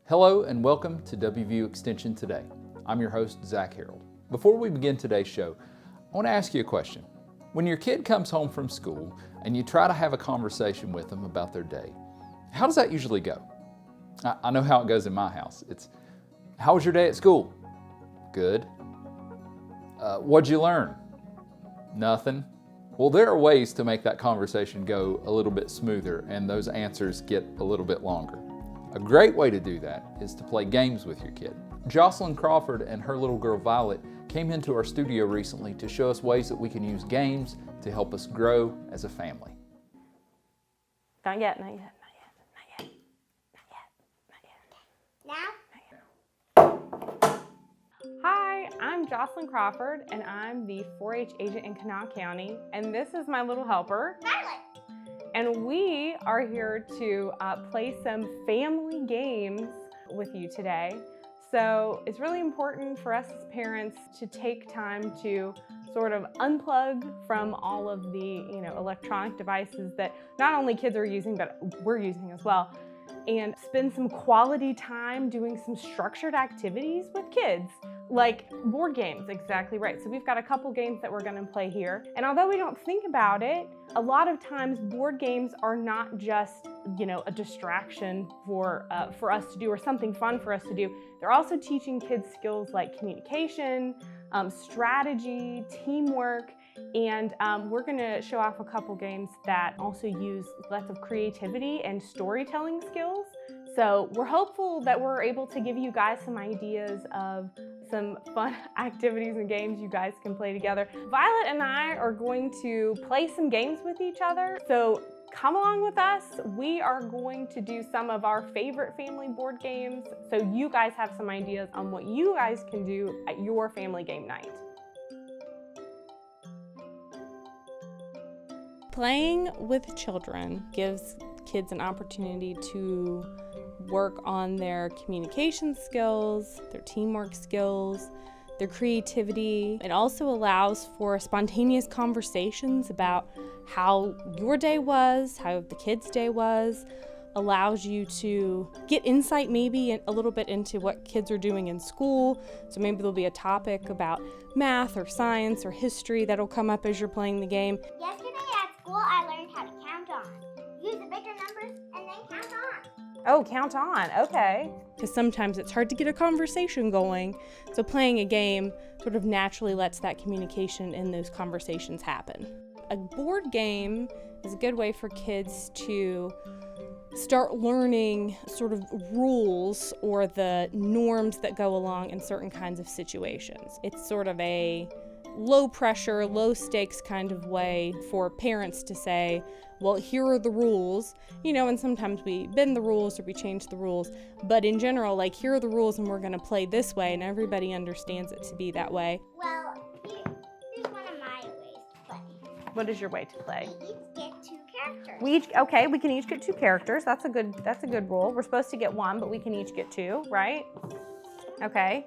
Hello and welcome to WVU Extension Today. I'm your host, Zach Harold. Before we begin today's show, I want to ask you a question. When your kid comes home from school and you try to have a conversation with them about their day, how does that usually go? I know how it goes in my house. It's, how was your day at school? Good. What'd you learn? Nothing. Well, there are ways to make that conversation go a little bit smoother and those answers get a little bit longer. A great way to do that is to play games with your kid. Jocelyn Crawford and her little girl Violet came into our studio recently to show us ways that we can use games to help us grow as a family. Not yet, not yet, not yet, not yet, not yet. Now? Hi, I'm Jocelyn Crawford and I'm the 4-H agent in Kanawha County, and this is my little helper, Violet. And we are here to play some family games with you today. So it's really important for us as parents to take time to sort of unplug from all of the electronic devices that not only kids are using, but we're using as well, and spend some quality time doing some structured activities with kids, like board games. Exactly right. So we've got a couple games that we're going to play here. And although we don't think about it, a lot of times board games are not just, a distraction for us to do or something fun for us to do. They're also teaching kids skills like communication, strategy, teamwork, and we're going to show off a couple games that also use lots of creativity and storytelling skills. So we're hopeful that we're able to give you guys some ideas of some fun activities and games you guys can play together. Violet and I are going to play some games with each other. So come along with us. We are going to do some of our favorite family board games, so you guys have some ideas on what you guys can do at your family game night. Playing with children gives kids an opportunity to work on their communication skills, their teamwork skills, their creativity. It also allows for spontaneous conversations about how your day was, how the kids' day was, allows you to get insight maybe a little bit into what kids are doing in school. So maybe there'll be a topic about math or science or history that'll come up as you're playing the game. Yesterday at school, I learned how to count on. Use the bigger numbers and then count on. Oh, count on, okay. Because sometimes it's hard to get a conversation going, so playing a game sort of naturally lets that communication and those conversations happen. A board game is a good way for kids to start learning sort of rules or the norms that go along in certain kinds of situations. It's sort of a low pressure, low stakes kind of way for parents to say, well, here are the rules, and sometimes we bend the rules or we change the rules, but in general, like, here are the rules and we're going to play this way, and everybody understands it to be that way. Well, here's one of my ways to play. What is your way to play? We each get 2 characters. We can each get 2 characters. That's a good rule. We're supposed to get 1, but we can each get 2, right? Okay.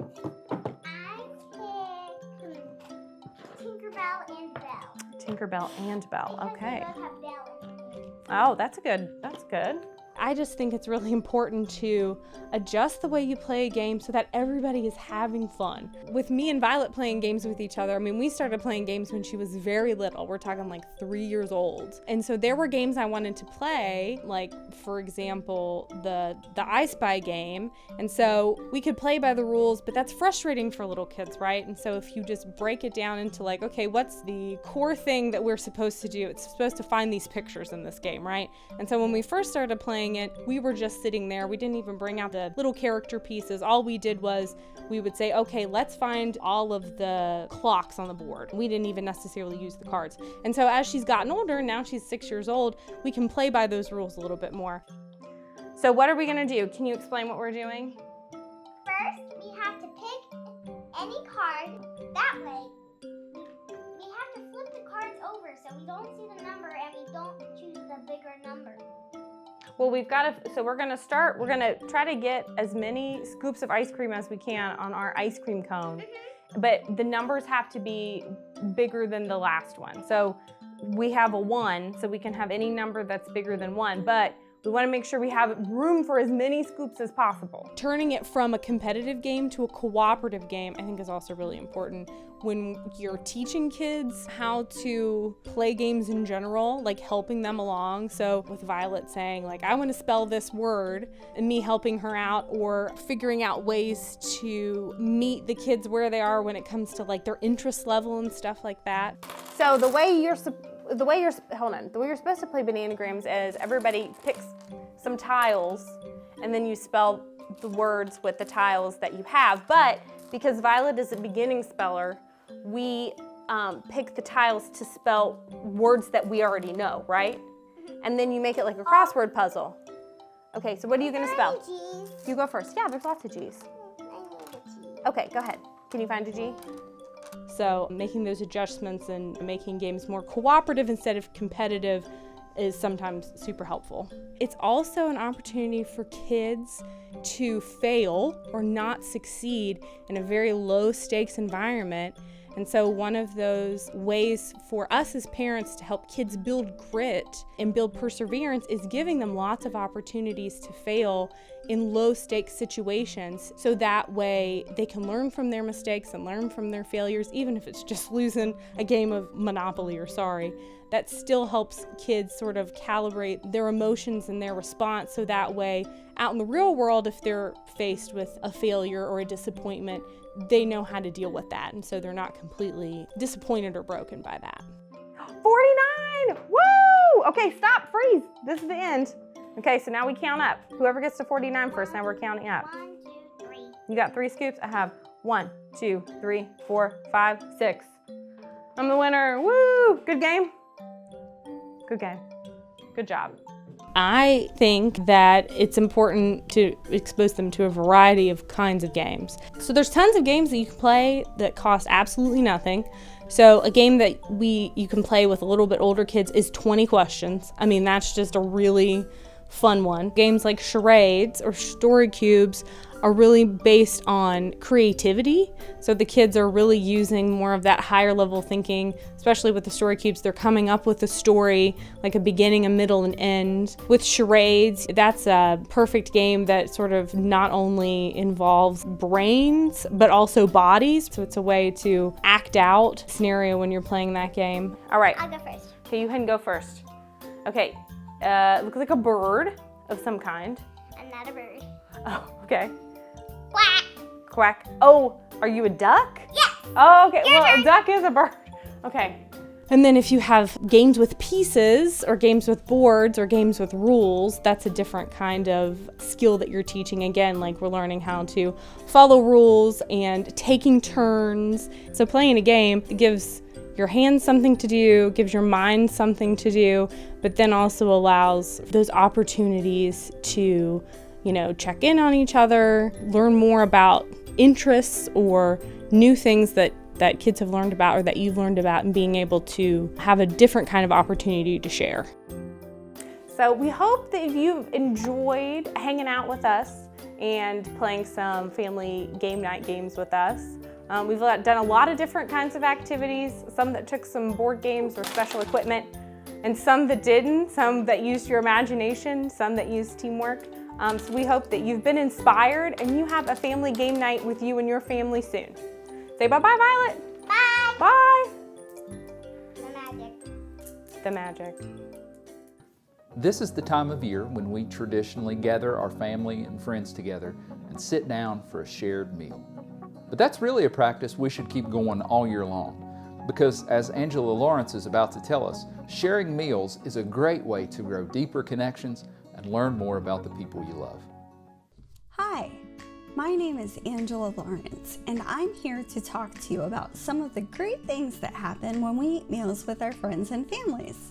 Tinkerbell and Belle. Tinkerbell and Belle, okay. Both have Belle in the name. Oh, that's good. I just think it's really important to adjust the way you play a game so that everybody is having fun. With me and Violet playing games with each other, we started playing games when she was very little. We're talking like 3 years old. And so there were games I wanted to play, like, for example, the I Spy game. And so we could play by the rules, but that's frustrating for little kids, right? And so if you just break it down into like, okay, what's the core thing that we're supposed to do? It's supposed to find these pictures in this game, right? And so when we first started playing it, we were just sitting there. We didn't even bring out the little character pieces. All we did was we would say, okay, let's find all of the clocks on the board. We didn't even necessarily use the cards. And so as she's gotten older, now she's 6 years old, we can play by those rules a little bit more. So what are we gonna do? Can you explain what we're doing? First, we have to pick any card. That way, we have to flip the cards over so we don't see the number and we don't choose the bigger number. Well, we're gonna try to get as many scoops of ice cream as we can on our ice cream cone. But the numbers have to be bigger than the last one. So we have a 1, so we can have any number that's bigger than 1, but We want to make sure we have room for as many scoops as possible. Turning it from a competitive game to a cooperative game, I think, is also really important. When you're teaching kids how to play games in general, like helping them along. So with Violet saying, like, I want to spell this word, and me helping her out, or figuring out ways to meet the kids where they are when it comes to like their interest level and stuff like that. So the way you're supposed to play bananagrams is everybody picks some tiles and then you spell the words with the tiles that you have. But because Violet is a beginning speller, we pick the tiles to spell words that we already know, right? And then you make it like a crossword puzzle. Okay, so what are you gonna spell? G's. You go first. Yeah, there's lots of G's. I need a G. Okay, go ahead. Can you find a G? So making those adjustments and making games more cooperative instead of competitive is sometimes super helpful. It's also an opportunity for kids to fail or not succeed in a very low stakes environment. And so one of those ways for us as parents to help kids build grit and build perseverance is giving them lots of opportunities to fail in low stakes situations, so that way they can learn from their mistakes and learn from their failures, even if it's just losing a game of Monopoly or Sorry. That still helps kids sort of calibrate their emotions and their response, so that way out in the real world, if they're faced with a failure or a disappointment, they know how to deal with that, and so they're not completely disappointed or broken by that. 49! Woo! Okay, stop, freeze. This is the end. Okay, so now we count up. Whoever gets to 49 first, now we're counting up. 1, 2, 3. You got 3 scoops? I have 1, 2, 3, 4, 5, 6. I'm the winner. Woo! Good game. Good game. Good job. I think that it's important to expose them to a variety of kinds of games. So there's tons of games that you can play that cost absolutely nothing. So a game that you can play with a little bit older kids is 20 questions. I mean, that's just a really fun one. Games like charades or story cubes are really based on creativity. So the kids are really using more of that higher level thinking, especially with the story cubes. They're coming up with a story, like a beginning, a middle, and end. With charades, that's a perfect game that sort of not only involves brains, but also bodies. So it's a way to act out a scenario when you're playing that game. All right. I'll go first. Okay, you can go first. Okay, looks like a bird of some kind. I'm not a bird. Oh, okay. Quack. Quack. Oh, are you a duck? Yes. Oh, okay. Your Well, turn. a duck is a bird. Okay. And then if you have games with pieces or games with boards or games with rules, that's a different kind of skill that you're teaching. Again, like we're learning how to follow rules and taking turns. So playing a game gives your hands something to do, gives your mind something to do, but then also allows those opportunities to, check in on each other, learn more about interests or new things that kids have learned about or that you've learned about, and being able to have a different kind of opportunity to share. So we hope that you've enjoyed hanging out with us and playing some family game night games with us. We've done a lot of different kinds of activities, some that took some board games or special equipment, and some that didn't, some that used your imagination, some that used teamwork. So we hope that you've been inspired and you have a family game night with you and your family soon. Say bye-bye, Violet. Bye. Bye. The magic. The magic. This is the time of year when we traditionally gather our family and friends together and sit down for a shared meal. But that's really a practice we should keep going all year long, because as Angela Lawrence is about to tell us, sharing meals is a great way to grow deeper connections and learn more about the people you love. Hi, my name is Angela Lawrence, and I'm here to talk to you about some of the great things that happen when we eat meals with our friends and families.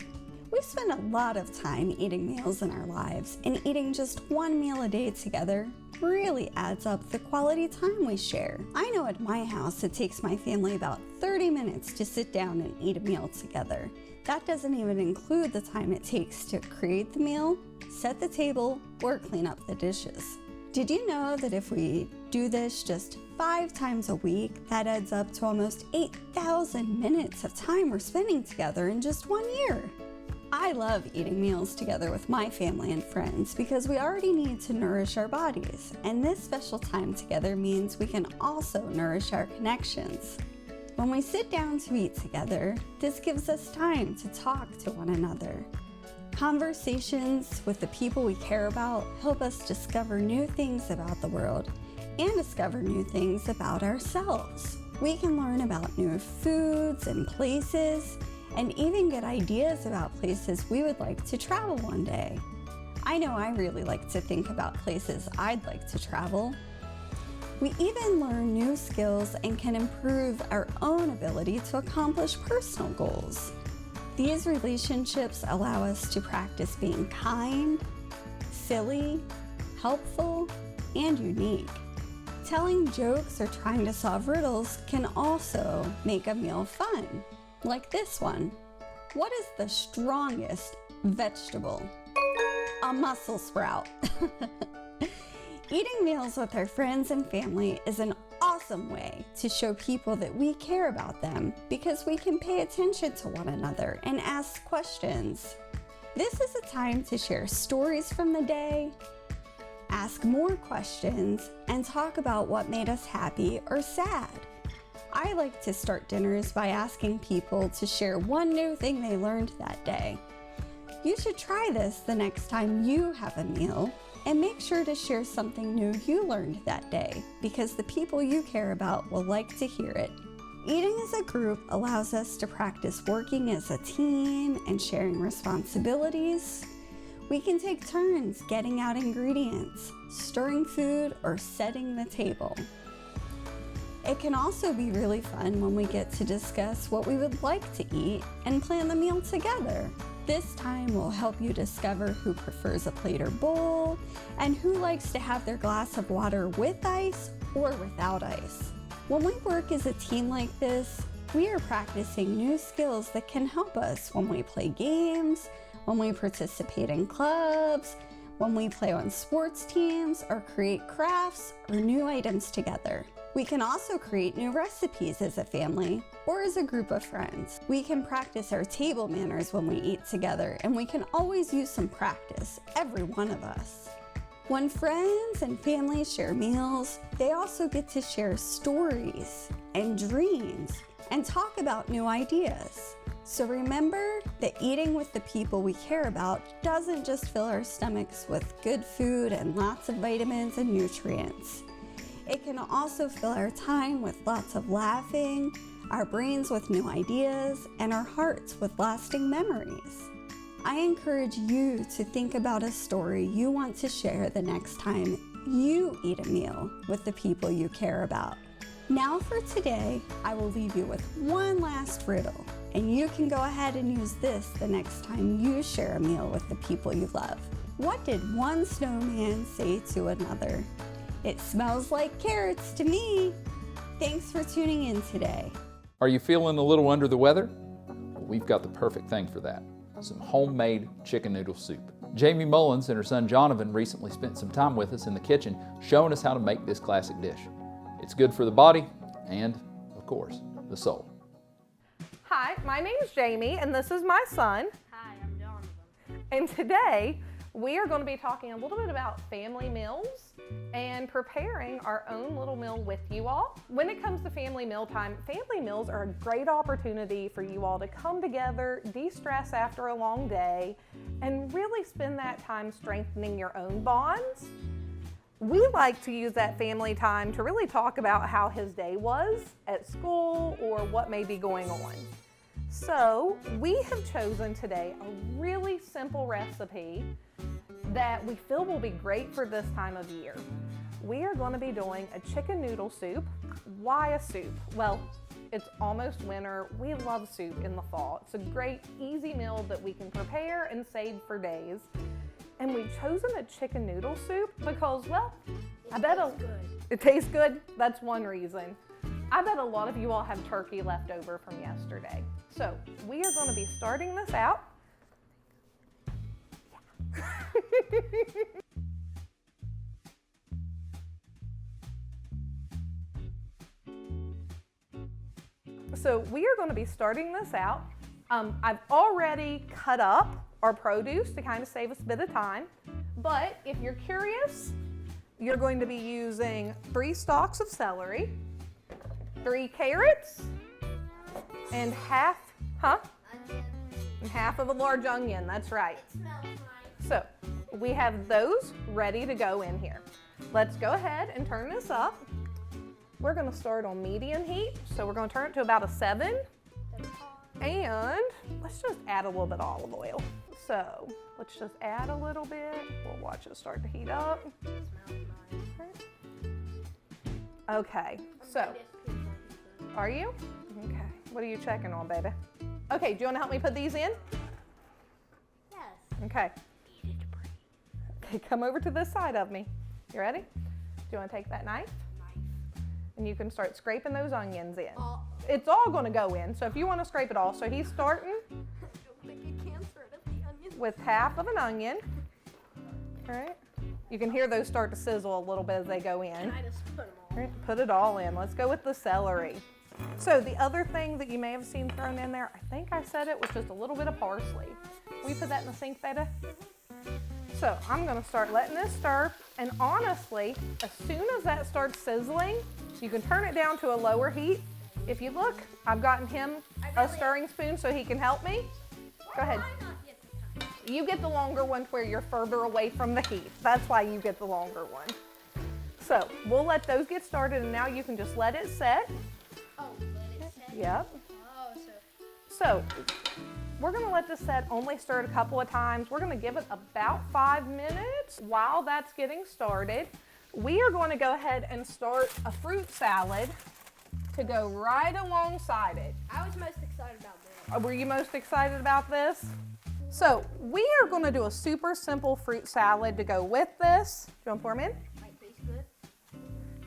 We spend a lot of time eating meals in our lives, and eating just one meal a day together really adds up the quality time we share. I know at my house it takes my family about 30 minutes to sit down and eat a meal together. That doesn't even include the time it takes to create the meal, set the table, or clean up the dishes. Did you know that if we do this just 5 times a week, that adds up to almost 8,000 minutes of time we're spending together in just 1 year? I love eating meals together with my family and friends because we already need to nourish our bodies, and this special time together means we can also nourish our connections. When we sit down to eat together, this gives us time to talk to one another. Conversations with the people we care about help us discover new things about the world and discover new things about ourselves. We can learn about new foods and places, and even get ideas about places we would like to travel one day. I know I really like to think about places I'd like to travel. We even learn new skills and can improve our own ability to accomplish personal goals. These relationships allow us to practice being kind, silly, helpful, and unique. Telling jokes or trying to solve riddles can also make a meal fun. Like this one. What is the strongest vegetable? A Brussels sprout. Eating meals with our friends and family is an awesome way to show people that we care about them because we can pay attention to one another and ask questions. This is a time to share stories from the day, ask more questions, and talk about what made us happy or sad. I like to start dinners by asking people to share one new thing they learned that day. You should try this the next time you have a meal, and make sure to share something new you learned that day because the people you care about will like to hear it. Eating as a group allows us to practice working as a team and sharing responsibilities. We can take turns getting out ingredients, stirring food, or setting the table. It can also be really fun when we get to discuss what we would like to eat and plan the meal together. This time will help you discover who prefers a plate or bowl and who likes to have their glass of water with ice or without ice. When we work as a team like this, we are practicing new skills that can help us when we play games, when we participate in clubs, when we play on sports teams or create crafts or new items together. We can also create new recipes as a family or as a group of friends. We can practice our table manners when we eat together, and we can always use some practice, every one of us. When friends and families share meals, they also get to share stories and dreams and talk about new ideas. So remember that eating with the people we care about doesn't just fill our stomachs with good food and lots of vitamins and nutrients. It can also fill our time with lots of laughing, our brains with new ideas, and our hearts with lasting memories. I encourage you to think about a story you want to share the next time you eat a meal with the people you care about. Now for today, I will leave you with one last riddle, and you can go ahead and use this the next time you share a meal with the people you love. What did one snowman say to another? It smells like carrots to me. Thanks for tuning in today. Are you feeling a little under the weather? Well, we've got the perfect thing for that. Some homemade chicken noodle soup. Jamie Mullins and her son Jonavan recently spent some time with us in the kitchen showing us how to make this classic dish. It's good for the body and, of course, the soul. Hi, my name is Jamie, and this is my son. Hi, I'm Jonavan. And today, we are going to be talking a little bit about family meals and preparing our own little meal with you all. When it comes to family meal time, family meals are a great opportunity for you all to come together, de-stress after a long day, and really spend that time strengthening your own bonds. We like to use that family time to really talk about how his day was at school or what may be going on. So we have chosen today a really simple recipe that we feel will be great for this time of year. We are going to be doing a chicken noodle soup. Why a soup? Well, it's almost winter. We love soup in the fall. It's a great, easy meal that we can prepare and save for days. And we've chosen a chicken noodle soup because, well, it tastes good. That's one reason. I bet a lot of you all have turkey left over from yesterday. So we are going to be starting this out. So we are going to be starting this out I've already cut up our produce to kind of save us a bit of time, but if you're curious, you're going to be using 3 stalks of celery, 3 carrots, and half of a large onion, that's right. So we have those ready to go in here. Let's go ahead and turn this up. We're gonna start on medium heat, so we're gonna turn it to about a 7. And let's just add a little bit of olive oil. So let's just add a little bit. We'll watch it start to heat up. Okay, so, are you? Okay, what are you checking on, baby? Okay, do you wanna help me put these in? Yes. Okay. Okay, come over to this side of me. You ready? Do you wanna take that knife? And you can start scraping those onions in. It's all gonna go in, so if you wanna scrape it all. So he's starting with half of an onion. All right. You can hear those start to sizzle a little bit as they go in. And I just put them all. All right, put it all in. Let's go with the celery. So the other thing that you may have seen thrown in there, I think I said it, was just a little bit of parsley. Will you put that in the sink, baby? So I'm gonna start letting this stir, and honestly, as soon as that starts sizzling, you can turn it down to a lower heat. If you look, I've gotten him a stirring spoon so he can help me. Go ahead. You get the longer one where you're further away from the heat. That's why you get the longer one. So we'll let those get started, and now you can just let it set. Oh, let it set? Yep. Oh, So we're gonna let this set, only stir it a couple of times. We're gonna give it about 5 minutes. While that's getting started, we are going to go ahead and start a fruit salad to go right alongside it. I was most excited about this. Were you most excited about this? So we are going to do a super simple fruit salad to go with this. Do you want to pour them in? Might taste good.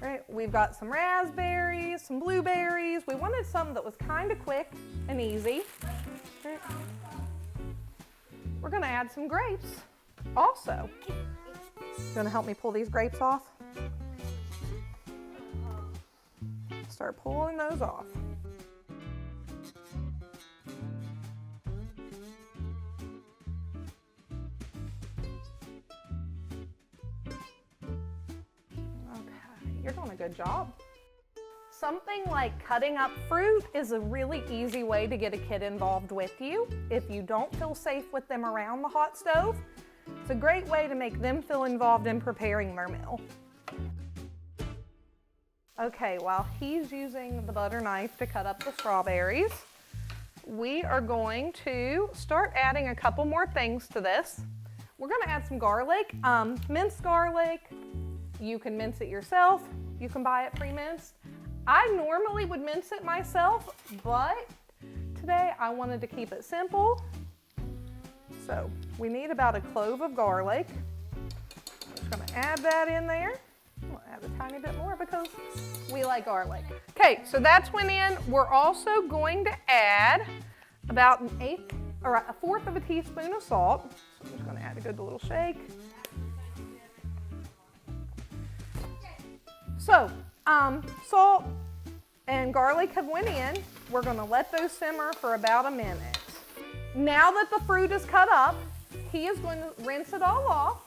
All right, we've got some raspberries, some blueberries. We wanted something that was kind of quick and easy. All right. We're going to add some grapes also. You want to help me pull these grapes off? Start pulling those off. You're doing a good job. Something like cutting up fruit is a really easy way to get a kid involved with you. If you don't feel safe with them around the hot stove, it's a great way to make them feel involved in preparing their meal. Okay, while he's using the butter knife to cut up the strawberries, we are going to start adding a couple more things to this. We're gonna add some garlic, minced garlic. You can mince it yourself. You can buy it pre-minced. I normally would mince it myself, but today I wanted to keep it simple. So we need about a clove of garlic. I'm just gonna add that in there. We'll add a tiny bit more because we like garlic. Okay, so that's went in. We're also going to add about a fourth of a teaspoon of salt. So I'm just gonna add a good little shake. So, salt and garlic have went in. We're gonna let those simmer for about a minute. Now that the fruit is cut up, he is going to rinse it all off.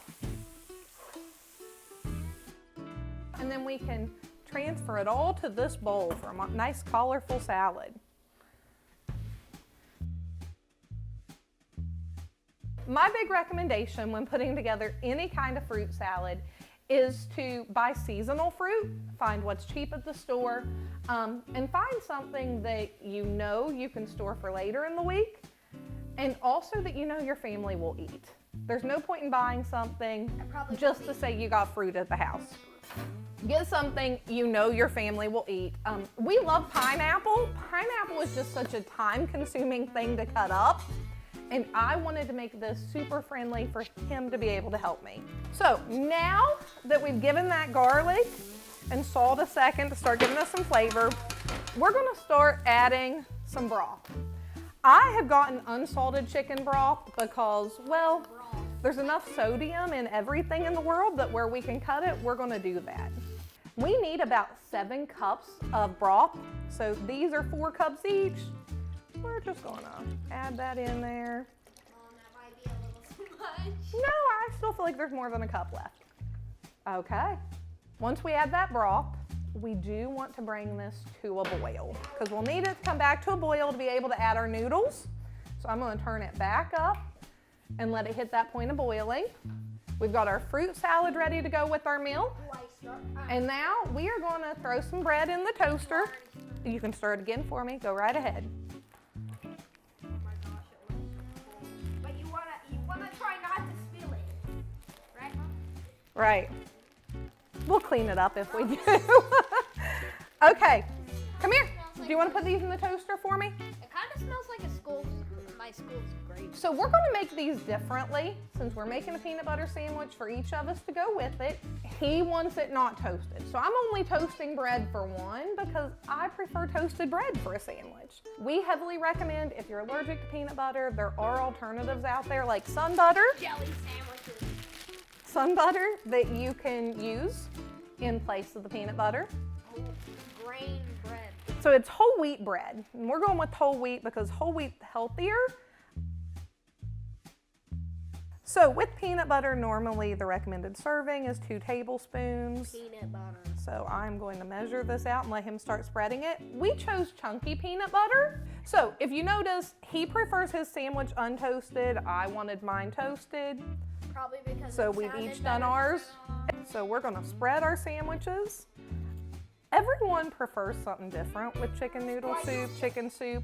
And then we can transfer it all to this bowl for a nice colorful salad. My big recommendation when putting together any kind of fruit salad is to buy seasonal fruit, find what's cheap at the store, and find something that you know you can store for later in the week, and also that you know your family will eat. There's no point in buying something just to say you got fruit at the house. Get something you know your family will eat. We love pineapple. Pineapple is just such a time-consuming thing to cut up. And I wanted to make this super friendly for him to be able to help me. So now that we've given that garlic and salt a second to start giving us some flavor, we're gonna start adding some broth. I have gotten unsalted chicken broth because, well, there's enough sodium in everything in the world that where we can cut it, we're gonna do that. We need about 7 cups of broth. So these are 4 cups each. We're just gonna add that in there. That might be a little too much. No, I still feel like there's more than a cup left. Okay. Once we add that broth, we do want to bring this to a boil because we'll need it to come back to a boil to be able to add our noodles. So I'm gonna turn it back up and let it hit that point of boiling. We've got our fruit salad ready to go with our meal. And now we are gonna throw some bread in the toaster. You can stir it again for me, go right ahead. Oh my gosh, it looks cool. But you wanna try not to spill it, right, Mom? Right. We'll clean it up if we do. Okay, come here. Do you want to put these in the toaster for me? It kind of smells like my school's grape. So we're going to make these differently since we're making a peanut butter sandwich for each of us to go with it. He wants it not toasted. So I'm only toasting bread for one because I prefer toasted bread for a sandwich. We heavily recommend if you're allergic to peanut butter, there are alternatives out there like sun butter. Jelly sandwiches. Sun butter that you can use in place of the peanut butter. Oh, grain bread. So it's whole wheat bread. And we're going with whole wheat because whole wheat's healthier. So with peanut butter, normally the recommended serving is 2 tablespoons. Peanut butter. So I'm going to measure this out and let him start spreading it. We chose chunky peanut butter. So if you notice, he prefers his sandwich untoasted. I wanted mine toasted. Probably because So it we've sounded each done better ours. than So we're gonna spread our sandwiches. Everyone prefers something different with chicken noodle soup, chicken soup.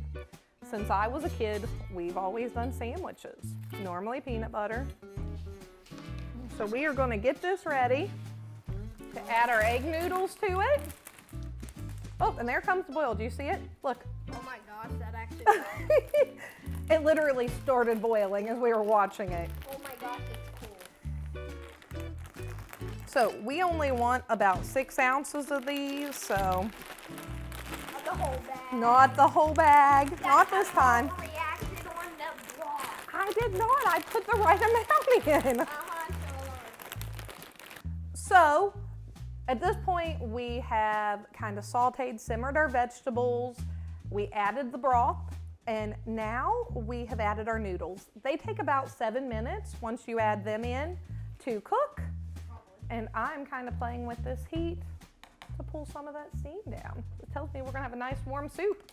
Since I was a kid, we've always done sandwiches, normally peanut butter. So we are gonna get this ready to add our egg noodles to it. Oh, and there comes the boil, do you see it? Look. Oh my gosh, that actually It literally started boiling as we were watching it. Oh my gosh, it's cool. So we only want about 6 ounces of these, so Not the whole bag. not the whole bag, not this time. Reacted on the broth. I did not, I put the right amount in. So at this point we have kind of sauteed, simmered our vegetables. We added the broth and now we have added our noodles. They take about 7 minutes once you add them in to cook. And I'm kind of playing with this heat to pull some of that steam down. It tells me we're gonna have a nice warm soup.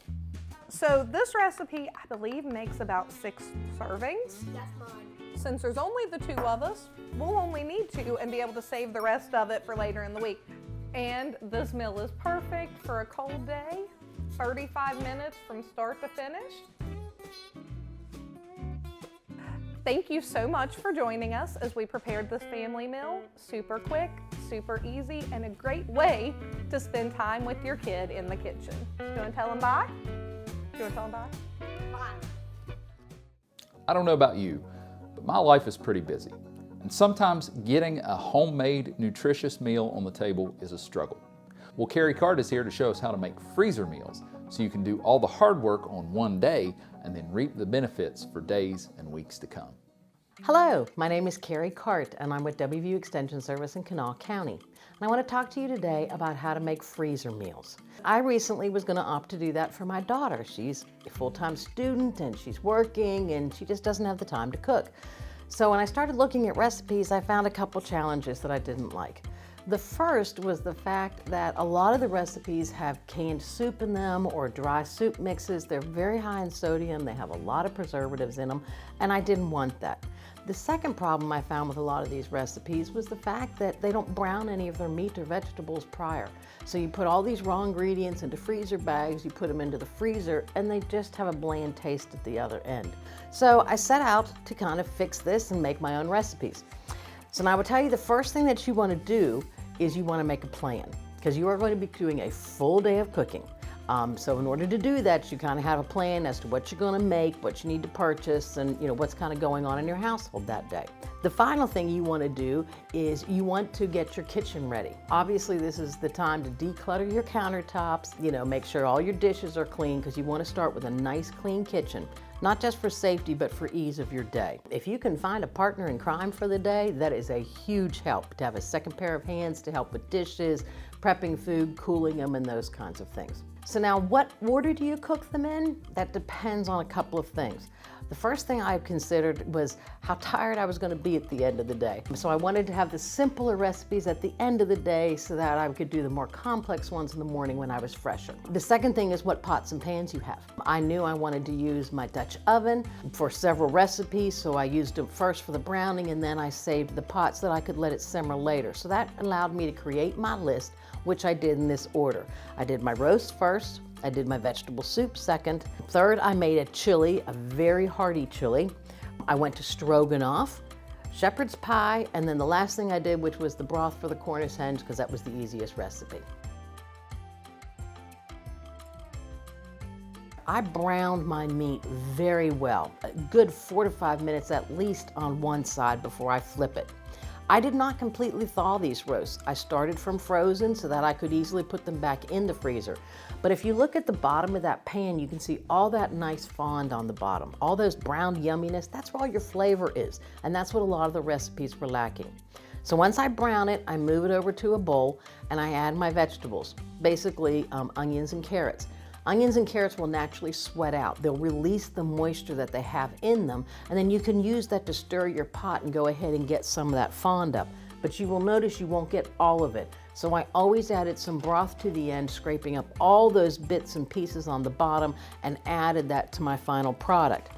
So this recipe, I believe, makes about 6 servings. That's mine. Since there's only the 2 of us, we'll only need 2 and be able to save the rest of it for later in the week. And this meal is perfect for a cold day, 35 minutes from start to finish. Thank you so much for joining us as we prepared this family meal. Super quick, super easy, and a great way to spend time with your kid in the kitchen. Do you want to tell them bye? Do you want to tell them bye? Bye. I don't know about you, but my life is pretty busy. And sometimes getting a homemade, nutritious meal on the table is a struggle. Well, Carte is here to show us how to make freezer meals so you can do all the hard work on one day and then reap the benefits for days and weeks to come. Hello, my name is Kerri Carte and I'm with WVU Extension Service in Kanawha County. And I want to talk to you today about how to make freezer meals. I recently was going to opt to do that for my daughter. She's a full-time student and she's working and she just doesn't have the time to cook. So when I started looking at recipes, I found a couple challenges that I didn't like. The first was the fact that a lot of the recipes have canned soup in them or dry soup mixes. They're very high in sodium, they have a lot of preservatives in them, and I didn't want that. The second problem I found with a lot of these recipes was the fact that they don't brown any of their meat or vegetables prior. So you put all these raw ingredients into freezer bags, you put them into the freezer, and they just have a bland taste at the other end. So I set out to kind of fix this and make my own recipes. So now I will tell you the first thing that you want to do is you want to make a plan because you are going to be doing a full day of cooking. So in order to do that, you kind of have a plan as to what you're going to make, what you need to purchase, and what's kind of going on in your household that day. The final thing you want to do is you want to get your kitchen ready. Obviously, this is the time to declutter your countertops, make sure all your dishes are clean because you want to start with a nice clean kitchen. Not just for safety, but for ease of your day. If you can find a partner in crime for the day, that is a huge help to have a second pair of hands to help with dishes, prepping food, cooling them, and those kinds of things. So now, what order do you cook them in? That depends on a couple of things. The first thing I considered was how tired I was going to be at the end of the day. So I wanted to have the simpler recipes at the end of the day so that I could do the more complex ones in the morning when I was fresher. The second thing is what pots and pans you have. I knew I wanted to use my Dutch oven for several recipes, so I used them first for the browning, and then I saved the pots that I could let it simmer later. So that allowed me to create my list, which I did in this order. I did my roast first, I did my vegetable soup second. Third, I made a chili, a very hearty chili. I went to stroganoff, shepherd's pie, and then the last thing I did, which was the broth for the Cornish hens, because that was the easiest recipe. I browned my meat very well, a good 4 to 5 minutes at least on one side before I flip it. I did not completely thaw these roasts. I started from frozen so that I could easily put them back in the freezer. But if you look at the bottom of that pan, you can see all that nice fond on the bottom. All those browned yumminess, that's where all your flavor is. And that's what a lot of the recipes were lacking. So once I brown it, I move it over to a bowl and I add my vegetables, basically onions and carrots. Onions and carrots will naturally sweat out. They'll release the moisture that they have in them, and then you can use that to stir your pot and go ahead and get some of that fond up. But you will notice you won't get all of it. So I always added some broth to the end, scraping up all those bits and pieces on the bottom, and added that to my final product.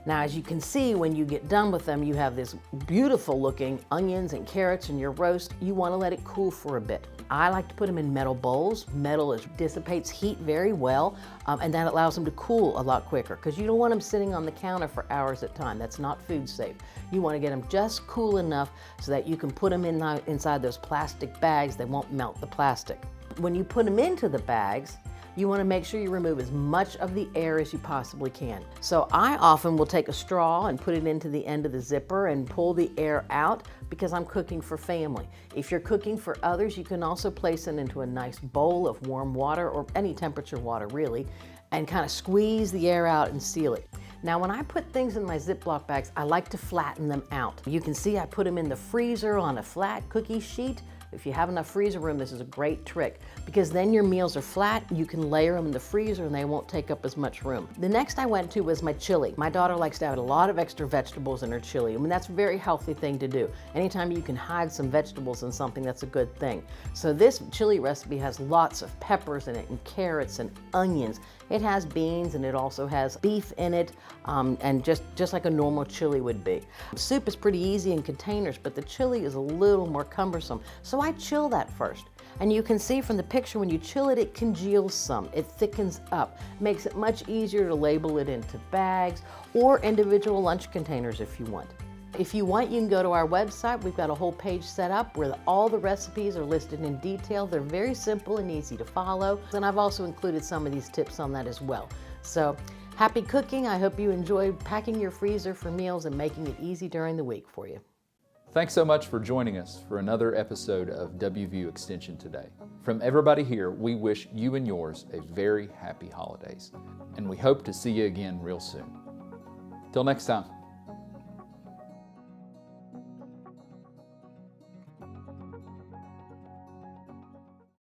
Now, as you can see, when you get done with them, you have this beautiful looking onions and carrots in your roast. You want to let it cool for a bit. I like to put them in metal bowls. Metal dissipates heat very well, and that allows them to cool a lot quicker, because you don't want them sitting on the counter for hours at a time. That's not food safe. You want to get them just cool enough so that you can put them inside those plastic bags. They won't melt the plastic. When you put them into the bags, you want to make sure you remove as much of the air as you possibly can. So I often will take a straw and put it into the end of the zipper and pull the air out, because I'm cooking for family. If you're cooking for others, you can also place it into a nice bowl of warm water, or any temperature water really, and kind of squeeze the air out and seal it. Now, when I put things in my Ziploc bags, I like to flatten them out. You can see I put them in the freezer on a flat cookie sheet. If you have enough freezer room, this is a great trick, because then your meals are flat, you can layer them in the freezer and they won't take up as much room. The next I went to was my chili. My daughter likes to have a lot of extra vegetables in her chili. I mean, that's a very healthy thing to do. Anytime you can hide some vegetables in something, that's a good thing. So this chili recipe has lots of peppers in it, and carrots and onions. It has beans, and it also has beef in it, and just like a normal chili would be. Soup is pretty easy in containers, but the chili is a little more cumbersome. So I chill that first. And you can see from the picture, when you chill it, it congeals some. It thickens up, makes it much easier to label it into bags or individual lunch containers if you want. If you want, you can go to our website. We've got a whole page set up where all the recipes are listed in detail. They're very simple and easy to follow. And I've also included some of these tips on that as well. So happy cooking. I hope you enjoyed packing your freezer for meals and making it easy during the week for you. Thanks so much for joining us for another episode of WVU Extension Today. From everybody here, we wish you and yours a very happy holidays, and we hope to see you again real soon. Till next time.